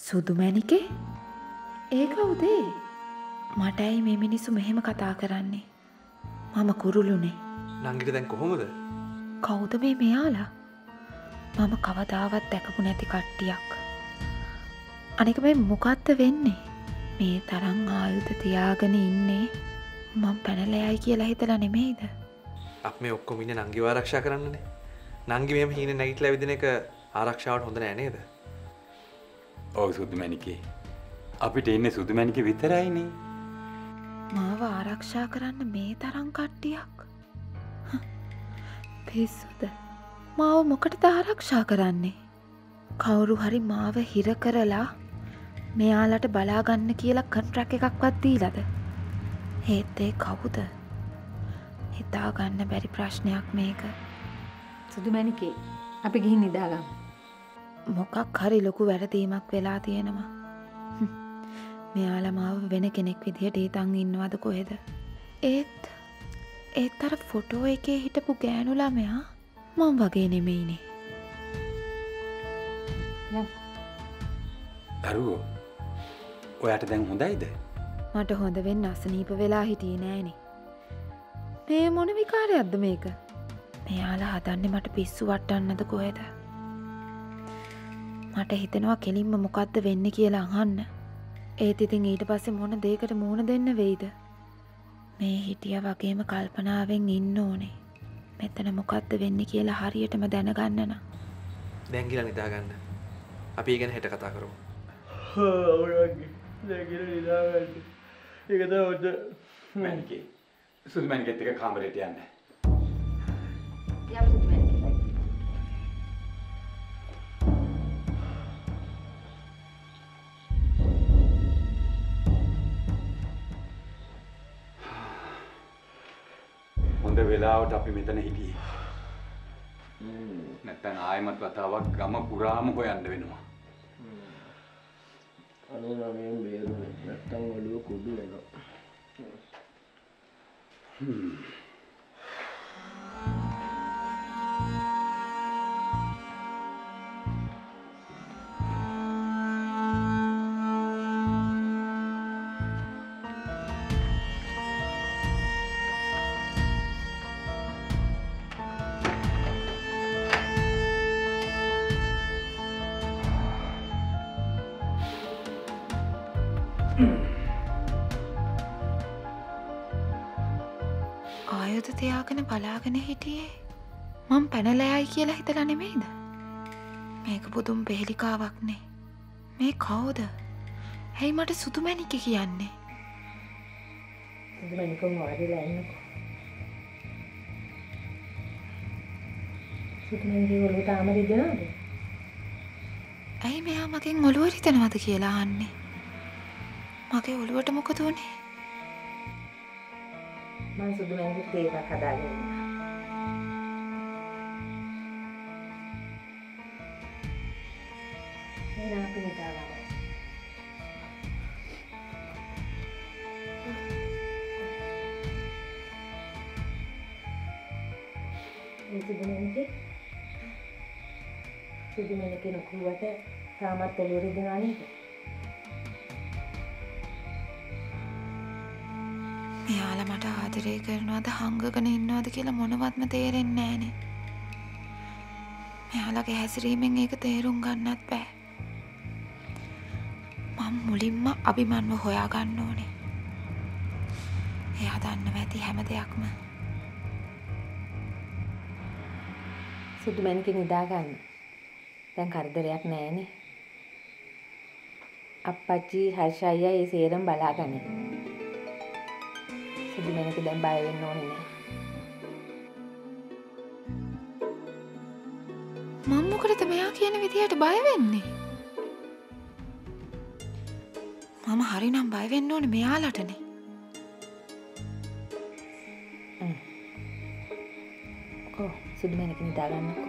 සුදු මැණිකේ? ඒ කවුද? මටයි මේ මිනිස්සු මෙහෙම කතා කරන්නේ. මම කුරුළුනේ. නංගිට දැන් කොහොමද? කවුද මේ මෙයාලා? මම කවදාවත් දැකපු නැති කට්ටියක්. අනික මේ මොකද්ද වෙන්නේ? මේ තරම් ආයුධ තියාගෙන ඉන්නේ මම පැනලා යයි කියලා හිතලා නෙමෙයිද? අපි මේ ඔක්කොම ඉන්නේ නංගිව ආරක්ෂා කරන්නනේ. නංගි මෙහෙම හීනේ නැගිටලා විදින එක ආරක්ෂාවට හොඳ නෑ නේද? ඔව් සුදුමැණිකේ. අපිට ඉන්නේ සුදුමැණිකේ විතරයිනේ. මාව ආරක්ෂා කරන්න මේ තරම් කට්ටියක්. පිස්සුද? මාව මොකටද ආරක්ෂා කරන්නේ? කවුරු හරි මාව හිර කරලා මෙයාලට බලා ගන්න කියලා කොන්ට්‍රැක්ට් එකක්වත් දීලාද? හේත් ඒ කවුද? හිතා ගන්න බැරි ප්‍රශ්නයක් මේක. සුදුමැණිකේ අපි ගිහින් නිදාගමු. මොකක් හරි ලොකු වැරදීමක් වෙලා තියෙනවා. මෙයාලා මාව වෙන කෙනෙක් විදිහට හිතන් ඉන්නවද කොහෙද? ඒත් අර ෆොටෝ එකේ හිටපු ගෑනු ළමයා මම වගේ නෙමෙයිනේ. දරුවෝ ඔයාට දැන් හොඳයිද? මට හොඳ වෙන්න අසනීප වෙලා හිටියේ නෑනේ. මේ මොන විකාරයක්ද මේක? මෙයාලා හදන්නේ මට පිස්සු වට්ටන්නද කොහෙද? මට හිතෙනවා කෙලින්ම මොකද්ද වෙන්නේ කියලා අහන්න. ඒත් ඉතින් ඊට පස්සේ මොන දෙයකට මුහුණ දෙන්න වෙයිද? මේ හිටියා වගේම කල්පනාවෙන් ඉන්න ඕනේ. මෙතන මොකද්ද වෙන්නේ කියලා හරියටම දැනගන්න නම්. දැන් ගිහලා නිදා ගන්න. අපි ඒ ගැන හෙට කතා කරමු. දැන් ගිහලා නිදා ගන්න. ඒක තමයි හොඳ. මැණිකේ. සුදුමැණිකේත් එක්ක කාමරේට යන්න. යම් සුදුමැණිකේ. හොඳ වෙලාවට අපි මෙතන හිටියේ. නැත්තම් ආයෙමත් වතාවක් ගම පුරාම හොයන්න වෙනවා. අනේ මම බේරුනේ. නැත්තම් ඔළුව කුඩු වෙනවා. ආයුධ තියාගෙන බලාගෙන හිටියේ මම පැනලා යයි කියලා හිතලා නෙමෙයිද? මේක පුදුම බෙහෙලිකාවක් නේ. මේ කවුද? ඇයි මට සුදු මැණිකේ කියන්නේ? සුදුමැණිකෝ වාඩිලා ඉන්නකෝ. සුදුමැණිකේ ඔළුව තාම රිදෙනවද? ඇයි මෙයා මගෙන් ඔළුව රිදෙනවද කියලා අහන්නේ? මගේ ඔළුවට මොකද උනේ? මම සුදුමැණිකේ තේ එකක් හදාගෙන ඉන්නවා. එහෙනම් අපි නිදාගමු. සුදුමැණිකේ නොකුවට තාමත් ඔළුව රිදෙනවා නේද? මෙයාලා මට ආදරය කරනවද හංගගෙන ඉන්නවද කියලා මොනවත්ම තේරෙන්නේ නෑනේ. මෙයාලගේ හැසිරීමෙන් ඒක තේරුම් ගන්නත් බෑ. මම මුලින්ම අභිමන්ව හොයා ගන්න ඕනේ. එයා දන්නව ඇති හැම දෙයක්ම. සුදුමැණිකේ නිදා ගන්න. දැන් කරදරයක් නෑනේ. අප්පච්චි හර්ෂ අයියා ඒ සේරම බලාගන්නේ. සුදුමැණිකේ දැන් බය වෙන්න ඕනේ නෑ. මම මොකටද මෙයා කියන විදියට බය වෙන්නේ? මම හරිනම් බය වෙන්න ඕනේ මෙයාලටනේ. කො සුදුමැණිකේ නිදා ගන්නකෝ.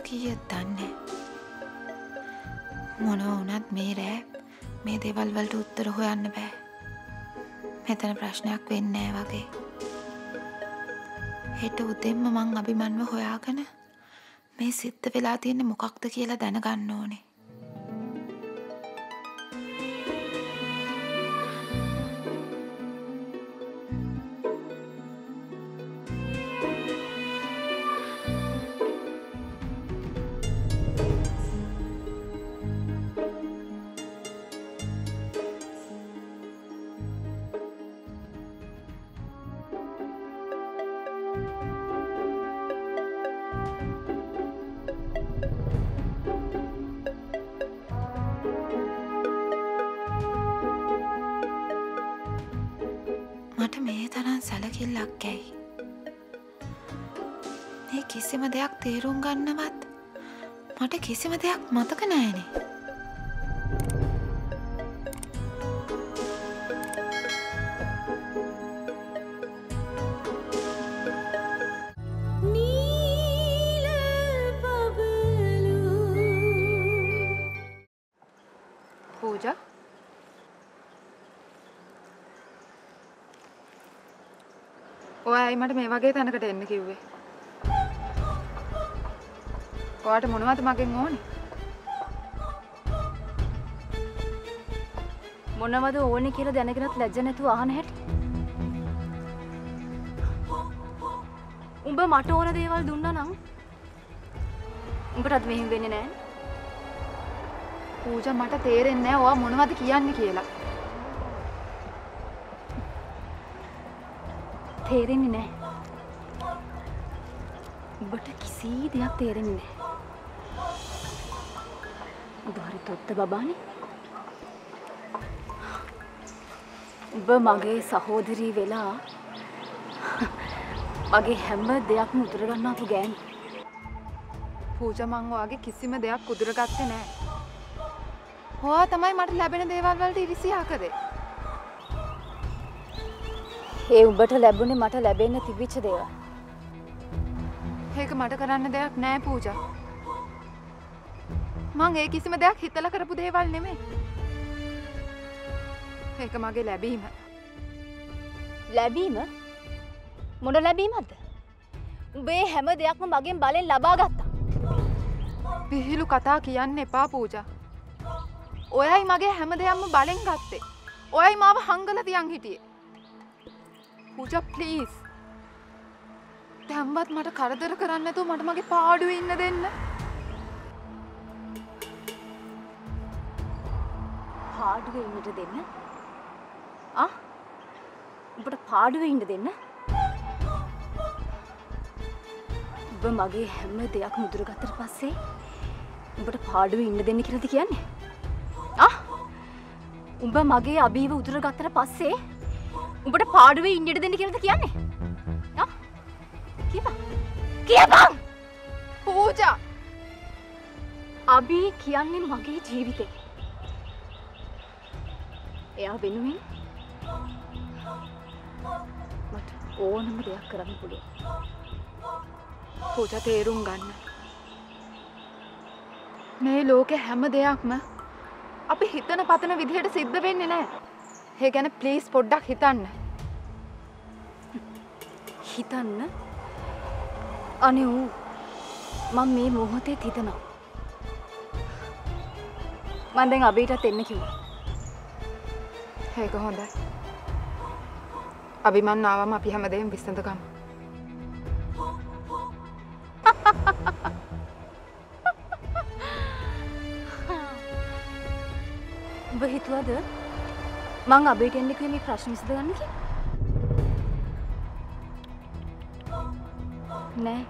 කීයද දන්නේ. මොනවා වුණත් මේ රෑ මේ දේවල් වලට උත්තර හොයන්න බෑ. මෙතන ප්‍රශ්නයක් වෙන්නේ නැහැ වගේ. හෙට උදෙන්ම මං අභිමන්ව හොයාගෙන මේ සිද්ධ වෙලා තියෙන්නේ මොකක්ද කියලා දැනගන්න ඕනේ. මට මේ තරම් සැලකිල්ලක් ඇයි? මේ කිසිම දෙයක් තේරුම් ගන්නවත් මට කිසිම දෙයක් මතක නෑනේ. පූජා ඔයයි මට මේ වගේ තැනකට එන්න කිව්වේ. ඔයාට මොනවද මගෙන් ඕනේ? මොනවද ඕනේ කියලා දැනගෙනත් ලැජ්ජ නැතුව අහන හැටි. උඹ මට ඕන දේවල් දුන්නා නම් උඹටත් මෙහෙම වෙන්නේ නැහැ. පූජා මට තේරෙන්නේ නැහැ ඔයා මොනවද කියන්නේ කියලා. තේරෙන්නේ නැහැ. උඹට කිසි දෙයක් තේරෙන්නේ නැහැ. උඹ හරි තොත්ත බබානේ. උඹ මගේ සහෝදරී වෙලා මගේ හැම දෙයක්ම උදුර ගන්නවපු ගෑනි. පූජා මං ඔයාගේ කිසිම දෙයක් උදුරගත්තේ නැහැ. ඔයා තමයි මට ලැබෙන දේවල් වලට ඉරිසියා කරේ. ඒ උඹට ලැබුණේ මට ලැබෙන්න තිබිච්ච දේවල්. ඒක මට කරන්න දෙයක් නෑ පූජා. මං ඒ කිසිම දෙයක් හිතලා කරපු දේවල් නෙමෙයි. ඒක මගේ ලැබීම. ලැබීම? මොන ලැබීමක්ද? උඹේ හැම දෙයක්ම මගෙන් බලෙන් ලබා ගත්තා. පිහිලු කතා කියන්න එපා පූජා. ඔයයි මගේ හැම දෙයක්ම බලෙන් ගත්තේ. ඔයයි මාව හංගලා තියන් හිටියේ. පූජා ප්ලීස්. දැන්වත් මට කරදර කරන්න නැතුව මට මගේ පාඩුවේ ඉන්න දෙන්න. පාඩුවේ ඉන්නට දෙන්න? ආ? උඹට පාඩුවේ ඉන්න දෙන්න? උඹ මගේ හැම දෙයක්ම උදුර ගත්තට පස්සේ උඹට පාඩුවේ ඉන්න දෙන්න කියලාද කියන්නේ? ආ? උඹ මගේ අභීව උදුර ගත්තට පස්සේ උඹට පාඩුවේ ඉන්න දෙන්න කියලාද කියන්නේ? ආ? කියපන් පූජා අභී කියන්නේ මගේ ජීවිතේ. එයා වෙනුවෙන් මට ඕනම දෙයක් කරන්න පුළුවන්. පූජා තේරුම් ගන්න. මේ ලෝකේ හැම දෙයක්ම අපි හිතන පතන විදිහට සිද්ධ වෙන්නේ නැහැ. ඒ ගැන ප්ලීස් පොඩ්ඩක් හිතන්න. හිතන්න? අනේ මම මේ මොහොතේ හිතනවා. මම දැන් අභීටත් එන්න කිව්වා. ඒක හොඳයි. අභිමන් ආවම අපි හැමදේම විසඳගමු. උඹ හිතුවද මං අභීට එන්න කිව්වේ මේ ප්‍රශ්න විසඳගන්න කියලා? නෑ.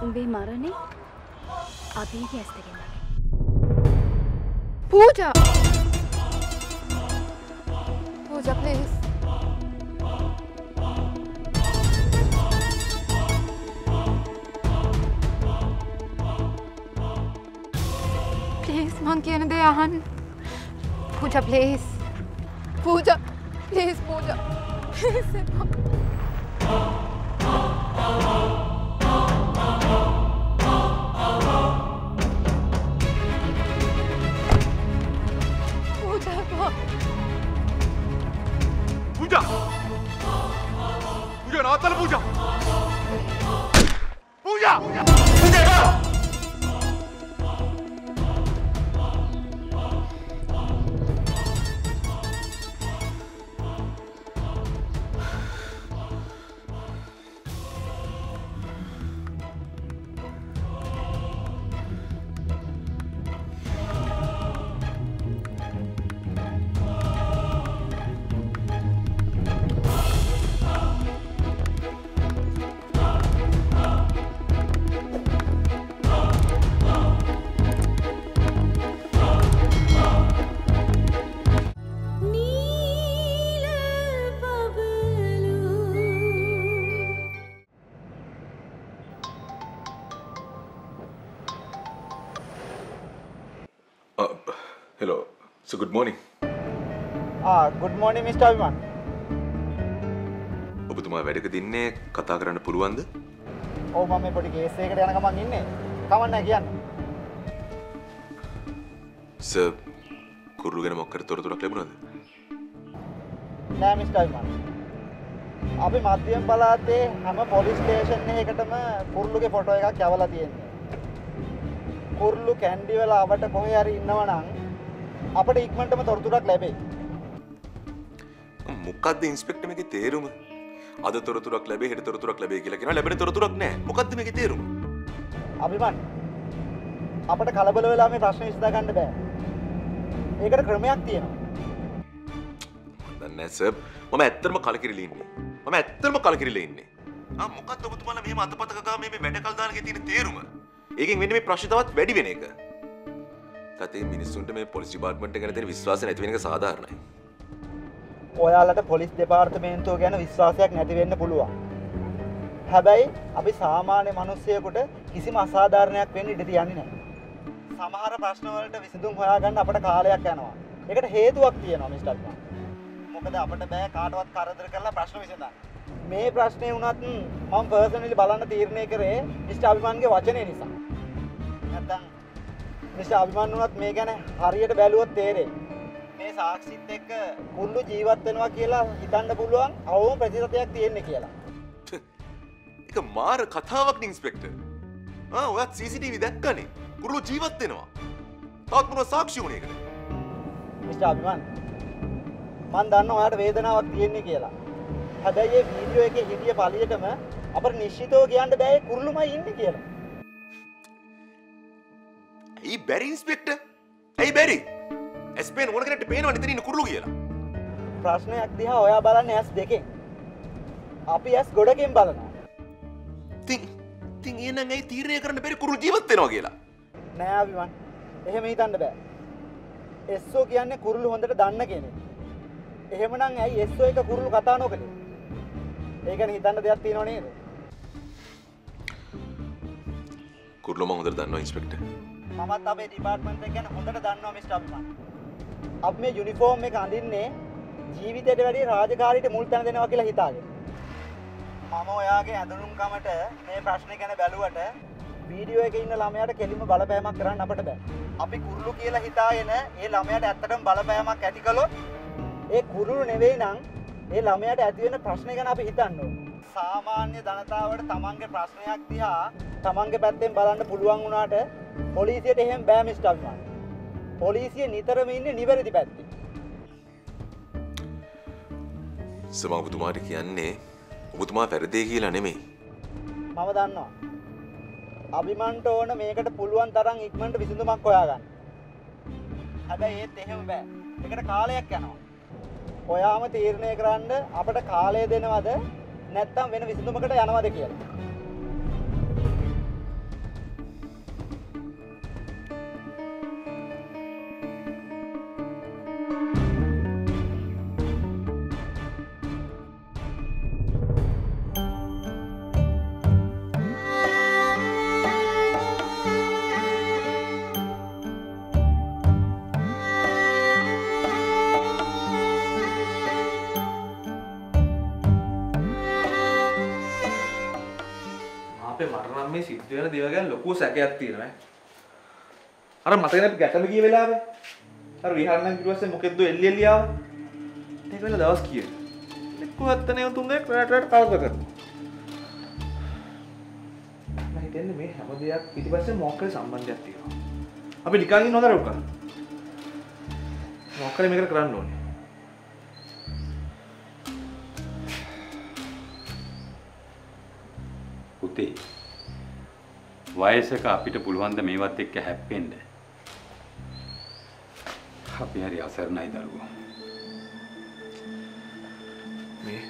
උඹේ මරණේ අභීගේ ඇස් දෙකෙන් වගේ. පූජා! පූජා ප්ලීස්. ප්ලීස් මං කියන දේ අහන්න. පූජා ප්ලීස්. පූජා ප්ලීස් පූජා. ප්ලීස්. තාත්තල පූජා. පූජා. Hello. So good morning. Good morning Mr. Abiman. ඔබතුමා වැඩකද ඉන්නේ කතා කරන්න පුළුවන්ද? ඔව් මම මේ පොඩි කේස් එකකට යන ගමන් ඉන්නේ. කවන්න කියන්න. සර් කුරුළු ගැන මොකක්ද තොරතුරක් ලැබුණාද? නෑ Mr. Abiman. අපි මධ්‍යම පළාතේ හැම පොලිස් ස්ටේෂන් එකකටම කුරුළුගේ ෆොටෝ එකක් යවලා තියෙනවා. කුරුළු කැන්ඩි වල අපට කොහේ හරි ඉන්නවනම් අපිට ඉක්මනටම තොරතුරක් ලැබෙයි. මොකද්ද ඉන්ස්පෙක්ටර් මේකේ තේරුම? අද තොරතුරක් ලැබෙයි හෙට තොරතුරක් ලැබෙයි කියලා කියනවා ලැබෙන තොරතුරක් නැහැ. මොකද්ද මේකේ තේරුම? අභිමන් අපිට කලබල වෙලා මේ ප්‍රශ්න විසඳා ගන්න බෑ. ඒකට ක්‍රමයක් තියෙනවා. දන්නේ නැහැ සර්. මම ඇත්තටම කලකිරිලා ඉන්නේ. මොකද්ද ඔබතුමාලා මෙහෙම අතපත ගගා මේ වැඩ කල් දාන එකේ තියෙන තේරුම? ඒකෙන් වෙන්නේ මේ ප්‍රශ්න තවත් වැඩි වෙන එක. තතේ මිනිස්සුන්ට මේ පොලිස් ඩිපාර්ට්මන්ට් එක ගැන තියෙන විශ්වාසය නැති වෙන එක සාධාරණයි. ඔයාලට පොලිස් දෙපාර්තමේන්තුව ගැන විශ්වාසයක් නැති වෙන්න පුළුවන්. හැබැයි අපි සාමාන්‍ය මිනිස්සුයෙකුට කිසිම අසාධාරණයක් වෙන්න ඉඩ තියන්නේ නැහැ. සමහර ප්‍රශ්න වලට විසඳුම් හොයාගන්න අපට කාලයක් යනවා. ඒකට හේතුවක් තියෙනවා මිස්ටර් අබිමන්. මොකද අපිට බෑ කාටවත් කරදර කරලා ප්‍රශ්න විසඳන්න. මේ ප්‍රශ්නේ වුණත් මම පර්සනලි බලන්න තීරණය කරේ මිස්ටර් අබිමන්ගේ වචනේ නිසා. නැත්තම් මිස්ටර් අබිමන් වුණත් මේ ගැන හරියට බැලුවොත් තේරෙයි. මේ සාක්ෂිත් එක්ක කුරුළු ජීවත් වෙනවා කියලා හිතන්න පුළුවන් අවම ප්‍රතිශතයක් තියෙන්නේ කියලා. ඒක මාර කතාවක් නේ ඉන්ස්පෙක්ටර්. ඔයාත් CCTV දැක්කනේ. කුරුළු ජීවත් වෙනවා. තාත් මොනවා සාක්ෂි වුණේ ඒකට? මිස්ටර් අබිමන් මම දන්නවා ඔයාට වේදනාවක් තියෙන්නේ කියලා. හැබැයි මේ වීඩියෝ එකේ හිටිය පළියටම අපිට නිශ්චිතව කියන්න බෑ කුරුළුමයි ඉන්නේ කියලා. ඇයි බැරි ඉන්ස්පෙක්ටර්? ඇයි බැරි? එස්පේන් ඕන කෙනෙක්ට පේනවනේ එතන ඉන්න කුරුළු කියලා. ප්‍රශ්නයක් දිහා ඔයා බලන්නේ ඇස් දෙකෙන්. අපි ඇස් ගොඩකින් බලනවා. ඉතින් එහෙනම් ඇයි තීරණය කරන්න බැරි කුරුළු ජීවත් වෙනවා කියලා? නෑ අබිමන්. එහෙම හිතන්න බෑ. එස්සෝ කියන්නේ කුරුළු හොඳට දන්න කෙනෙක්. එහෙමනම් ඇයි එස්සෝ එක කුරුළු කතා නොකලේ? ඒක ගැන හිතන්න දෙයක් තියෙනව නේද? කුරුළු මම හොඳට දන්නවා ඉන්ස්පෙක්ටර්. මමත් අපේ ඩිපාර්ට්මන්ට් එක ගැන හොඳට දන්නවා මිස්ටර් අබිමන්. අපි මේ යුනිෆෝම් එක අඳින්නේ ජීවිතයට වැඩිය රාජකාරියට මුල් තැන දෙනවා කියලා හිතාගෙන. මම ඔයාගේ ඇඳුම්කමට මේ ප්‍රශ්නේ ගැන බැලුවට වීඩියෝ එකේ ඉන්න ළමයාට කෙලින්ම බලපෑමක් කරන්න අපිට බෑ. අපි කුරුළු කියලා හිතාගෙන ඒ ළමයාට ඇත්තටම බලපෑමක් ඇති කළොත් ඒ කුරුළු නෙවෙයි නම් ඒ ළමයාට ඇති වෙන ප්‍රශ්නේ ගැන අපි හිතන්න ඕනේ. සාමාන්‍ය ජනතාවට තමන්ගේ ප්‍රශ්නයක් දිහා තමන්ගේ පැත්තෙන් බලන්න පුළුවන් වුණාට පොලිසියට එහෙම බෑ මිස්ටර් අබිමන්. පොලිසිය නිතරම ඉන්නේ නිවැරදි පැත්තේ. සම ඔබතුමාට කියන්නේ ඔබතුමා වැරදි කියලා නෙමෙයි. මම දන්නවා. අබිමන්ට ඕන මේකට පුළුවන් තරම් ඉක්මනට විසඳුමක් හොයාගන්න. හැබැයි ඒත් එහෙම බෑ. ඒකට කාලයක් යනවා. ඔයාම තීරණය කරන්න අපිට කාලය දෙනවද නැත්නම් වෙන විසඳුමකට යනවද කියලා. මේ සිද්ධ වෙන දේවල් ගැන ලොකු සැකයක් තියෙනවා. අර මතකනේ අපි ගැටම ගිය වෙලාවේ අර විහාරණම් කිව්වස්සේ මොකෙද්ද එල්ලි එල්ලි ආවා. ඒක වෙලා දවස් කීයද? එක්කවත් නැව තුන් දෙනෙක් රැට කල්ප කරනවා. තේරෙන්නේ මේ හැම දෙයක් පිටිපස්සේ මොකක් හරි සම්බන්ධයක් තියෙනවා. අපි නිකන් ඉන්න හොඳ රුක්කා. මොකක් හරි මේකට කරන්න ඕනේ. පුතේ වයසක අපිට පුළුවන් ද මේවත් එක්ක හැප්පෙන්න. අපි හරි අසරණයි දරුවෝ. මේ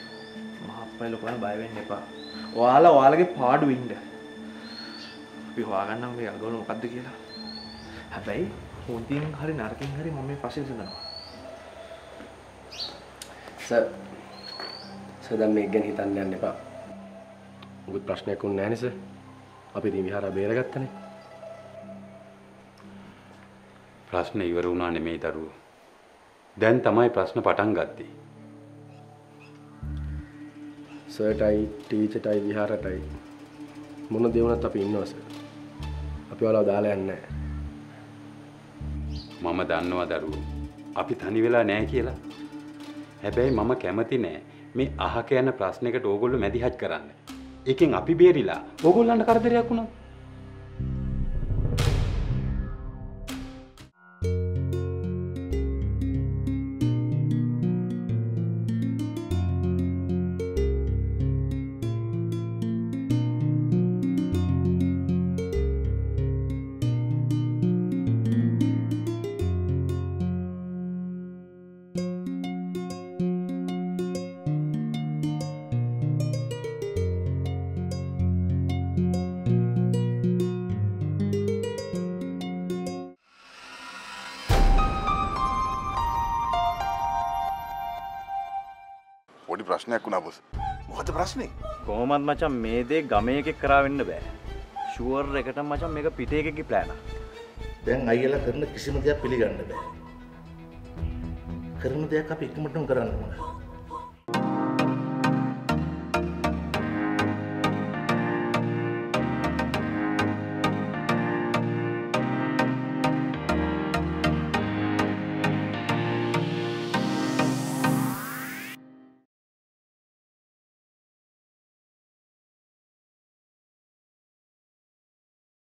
මහප්පයි ලොකුට බය වෙන්න එපා. ඔයාලගේ පාඩු ඉන්න. අපි හොයාගන්නම් මේ අගවල මොකද්ද කියලා. හැබැයි හොඳින් හරි නරකින් හරි මම මේ පස්සේ විසඳනවා. සර් දැන් මේක ගැන හිතන්න යන්න එපා. මොකද ප්‍රශ්නයක් වුණ නැහැ නේ සර්. අපි ඉතින් විහාරය බේරගත්තනේ. ප්‍රශ්න ඉවර වුණා නෙමෙයි දරුවෝ. දැන් තමයි ප්‍රශ්න පටන් ගත්තේ. සර්ටයි ටීචර්ටයි විහාරටයි මොන දේ වුණත් අපි ඉන්නවා සර්. අපි ඔයාලව දාලා යන්නේ නැහැ. මම දන්නවා දරුවෝ. අපි තනි වෙලා නැහැ කියලා. හැබැයි මම කැමති නෑ මේ අහක යන ප්‍රශ්නයකට ඕගොල්ලෝ මැදිහත් කරන්න. ඒකෙන් අපි බේරිලා ඕගොල්ලන්ට කරදරයක් වුණා. පොඩි ප්‍රශ්නයක් වුණා බොස්. මොකද ප්‍රශ්නේ? කොහොමත් මචං මේ දේ ගමේ එකෙක් කරා වෙන්න බෑ. ෂුවර් එකට මචං මේක පිටේ එකකේ ප්ලෑන් එක. දැන් අයියලා කරන කිසිම දෙයක් පිළිගන්න බෑ. කරන දෙයක් අපි ඉක්මනටම කරන්න ඕන.